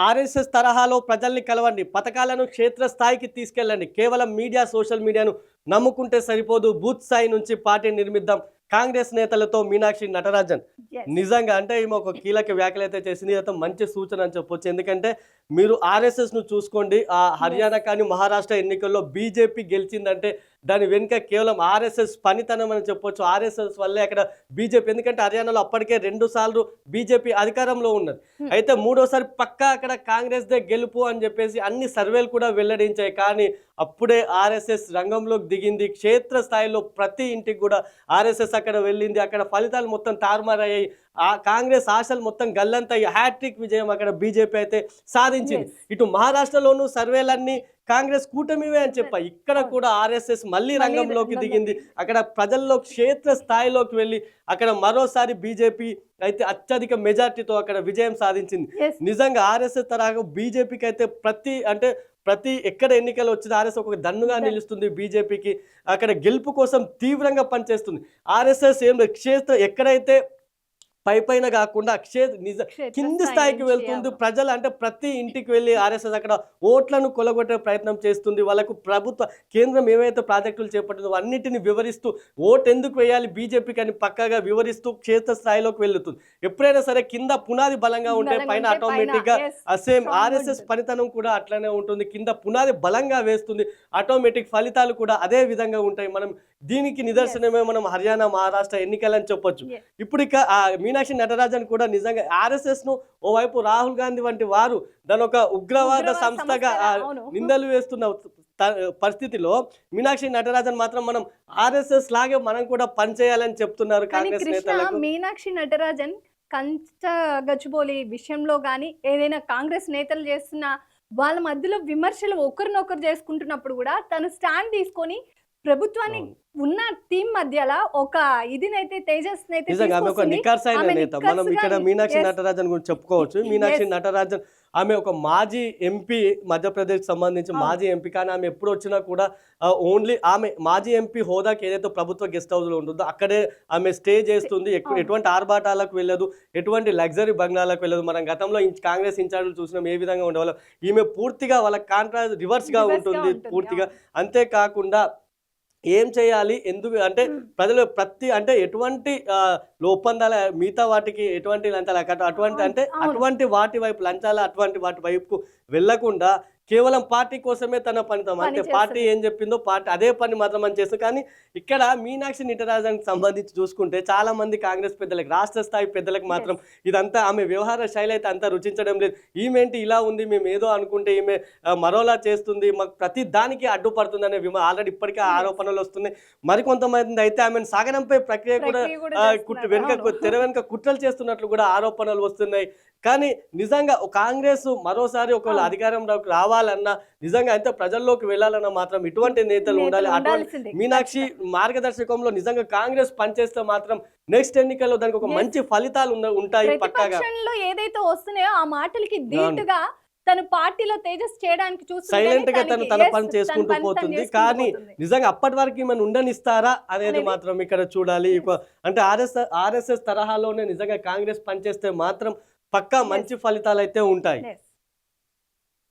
RSS తరహాలో ప్రజల్ని కలవండి, పథకాలను క్షేత్రస్థాయికి తీసుకెళ్ళండి. కేవలం మీడియా, సోషల్ మీడియాను నమ్ముకుంటే సరిపోదు. బూత్ స్థాయి నుంచి పార్టీ నిర్మిద్దాం. కాంగ్రెస్ నేతలతో మీనాక్షి నటరాజన్. యెస్. నిజంగా అంటే ఈమె ఒక కీలక వ్యాఖ్యలైతే చేసింది. ఇదైతే మంచి సూచన అని చెప్పొచ్చు. ఎందుకంటే మీరు ఆర్ఎస్ఎస్‌ను చూసుకోండి. హర్యానా కానీ మహారాష్ట్ర ఎన్నికల్లో బీజేపీ గెలిచిందంటే దాని వెనుక కేవలం ఆర్ఎస్ఎస్ పనితనం అని చెప్పొచ్చు. ఆర్ఎస్ఎస్ వల్లే అక్కడ బీజేపీ, ఎందుకంటే హర్యానాలో అప్పటికే 2 సార్లు బీజేపీ అధికారంలో ఉన్నది. అయితే మూడోసారి పక్కా అక్కడ కాంగ్రెస్‌దే గెలుపు అని చెప్పేసి అన్ని సర్వేలు కూడా వెల్లడించాయి. కానీ అప్పుడే ఆర్ఎస్ఎస్ రంగంలోకి దిగింది. క్షేత్ర స్థాయిలో ప్రతి ఇంటికి కూడా ఆర్ఎస్ఎస్ అక్కడ వెళ్ళింది. అక్కడ ఫలితాలు మొత్తం తారుమారయ్యాయి. ఆ కాంగ్రెస్ ఆశలు మొత్తం గల్లంతయ్యి హ్యాట్రిక్ విజయం అక్కడ బీజేపీ అయితే సాధించింది. ఇటు మహారాష్ట్రలోనూ సర్వేలన్నీ కాంగ్రెస్ కూటమివే అని చెప్పాయి. ఇక్కడ కూడా ఆర్ఎస్ఎస్ మళ్ళీ రంగంలోకి దిగింది. అక్కడ ప్రజల్లో క్షేత్ర స్థాయిలోకి వెళ్ళి అక్కడ మరోసారి బీజేపీ అయితే అత్యధిక మెజార్టీతో అక్కడ విజయం సాధించింది. నిజంగా ఆర్ఎస్ఎస్ తరహా బీజేపీకి అయితే ప్రతి ఎక్కడ ఎన్నికలు వచ్చిన ఆర్ఎస్ఎస్ ఒక దన్నుగా నిలుస్తుంది. బీజేపీకి అక్కడ గెలుపు కోసం తీవ్రంగా పనిచేస్తుంది. ఆర్ఎస్ఎస్ ఏం క్షేత్ర ఎక్కడైతే పైన కాకుండా కింది స్థాయికి వెళ్తుంది. ప్రజలు అంటే ప్రతి ఇంటికి వెళ్ళి ఆర్ఎస్ఎస్ అక్కడ ఓట్లను కొలగొట్టే ప్రయత్నం చేస్తుంది. వాళ్ళకు ప్రభుత్వ కేంద్రం ఏవైతే ప్రాజెక్టులు చేపట్టిందో అన్నిటిని వివరిస్తూ ఓటు ఎందుకు వేయాలి బీజేపీకి అని పక్కాగా వివరిస్తూ క్షేత్ర స్థాయిలోకి వెళ్తుంది. ఎప్పుడైనా సరే కింద పునాది బలంగా ఉంటే పైన ఆటోమేటిక్ గా సేమ్ ఆర్ఎస్ఎస్ పనితనం కూడా అట్లనే ఉంటుంది. కింద పునాది బలంగా వేస్తుంది, ఆటోమేటిక్ ఫలితాలు కూడా అదే విధంగా ఉంటాయి. మనం దీనికి నిదర్శనమే మనం హర్యానా మహారాష్ట్ర ఎన్నికలని చెప్పొచ్చు. ఇప్పుడు ఇక మీనాక్షి నటరాజన్ కూడా నిజంగా ఆర్ఎస్ఎస్ ను ఓవైపు రాహుల్ గాంధీ వంటి వారు దాని ఒక ఉగ్రవాద సంస్థగా నిందలు వేస్తున్న పరిస్థితిలో మీనాక్షి నటరాజన్ మాత్రం మనం ఆర్ఎస్ఎస్ లాగే మనం కూడా పనిచేయాలని చెప్తున్నారు కాంగ్రెస్ నేతలకు. మీనాక్షి నటరాజన్ కంచ గచ్చిబౌలి విషయంలో కానీ ఏదైనా కాంగ్రెస్ నేతలు చేస్తున్న వాళ్ళ మధ్యలో విమర్శలు ఒకరినొకరు చేసుకుంటున్నప్పుడు కూడా తను స్టాండ్ తీసుకొని ప్రభుత్వాన్ని ఉన్న టీం మధ్యలో ఒక ఇదినైతే తేజస్నైతే ఆమె ఒక నిఖార్సైన నేత. మనం ఇక్కడ మీనాక్షి నటరాజన్ గురించి చెప్పుకోవచ్చు. మీనాక్షి నటరాజన్ ఆమె ఒక మాజీ ఎంపీ, మధ్యప్రదేశ్ సంబంధించి మాజీ ఎంపీ. కానీ ఆమె ఎప్పుడు వచ్చినా కూడా ఓన్లీ ఆమె మాజీ ఎంపీ హోదాకి ఏదైతే ప్రభుత్వ గెస్ట్ హౌస్ లో ఉంటుందో అక్కడే ఆమె స్టే చేస్తుంది. ఎటువంటి ఆర్భాటాలకు వెళ్ళదు, ఎటువంటి లగ్జరీ బంగ్లాలకు వెళ్ళదు. మనం గతంలో కాంగ్రెస్ ఇన్ఛార్జీలు చూసినాం ఏ విధంగా ఉండేవాళ్ళు. ఈమె పూర్తిగా వాళ్ళ కాంట్రాక్ట్ రివర్స్ గా ఉంటుంది పూర్తిగా. అంతేకాకుండా ఏం చేయాలి, ఎందుకు అంటే ప్రజలు అంటే ఎటువంటి ఒప్పందాల మిగతా వాటికి ఎటువంటి లంచాలు అటువంటి వాటి వైపు లంచాలు అటువంటి వాటి వైపుకు వెళ్లకుండా కేవలం పార్టీ కోసమే తన పనితం. అంటే పార్టీ ఏం చెప్పిందో పార్టీ అదే పని మాత్రం అని చేస్తుంది. కానీ ఇక్కడ మీనాక్షి నటరాజన్ సంబంధించి చూసుకుంటే చాలా మంది కాంగ్రెస్ పెద్దలకు, రాష్ట్ర స్థాయి పెద్దలకు మాత్రం ఇదంతా ఆమె వ్యవహార శైలి అయితే అంతా రుచించడం లేదు. ఈమెంటి ఇలా ఉంది, మేము ఏదో అనుకుంటే ఈమె మరోలా చేస్తుంది, మాకు ప్రతి దానికి అడ్డుపడుతుంది అనే ఆల్రెడీ ఇప్పటికే ఆరోపణలు వస్తున్నాయి. మరికొంతమంది అయితే ఆమెను సాగనంపై ప్రక్రియ కూడా తెర వెనుక కుట్రలు చేస్తున్నట్లు కూడా ఆరోపణలు వస్తున్నాయి. కానీ నిజంగా కాంగ్రెస్ మరోసారి ఒకవేళ అధికారంలోకి రావాలన్నా, నిజంగా అయితే ప్రజల్లోకి వెళ్ళాలన్నా మాత్రం ఇటువంటి నేతలు ఉండాలి. అటువంటి మీనాక్షి మార్గదర్శకంలో నిజంగా కాంగ్రెస్ పనిచేస్తే మాత్రం నెక్స్ట్ ఎన్నికల్లో దానికి ఒక మంచి ఫలితాలు ఉంటాయి పక్కాగా. ఏదైతే వస్తున్నాయో ఆ మాటలకి దీటుగా తను పార్టీలో తేజస్ చేయడానికి సైలెంట్ గా తన పని చేసుకుంటూ పోతుంది. కానీ నిజంగా అప్పటి వరకు ఈమెను ఉండనిస్తారా అనేది మాత్రం ఇక్కడ చూడాలి. అంటే ఆర్ఎస్ఎస్ తరహాలోనే నిజంగా కాంగ్రెస్ పనిచేస్తే మాత్రం పక్కా మంచి ఫలితాలు అయితే ఉంటాయి.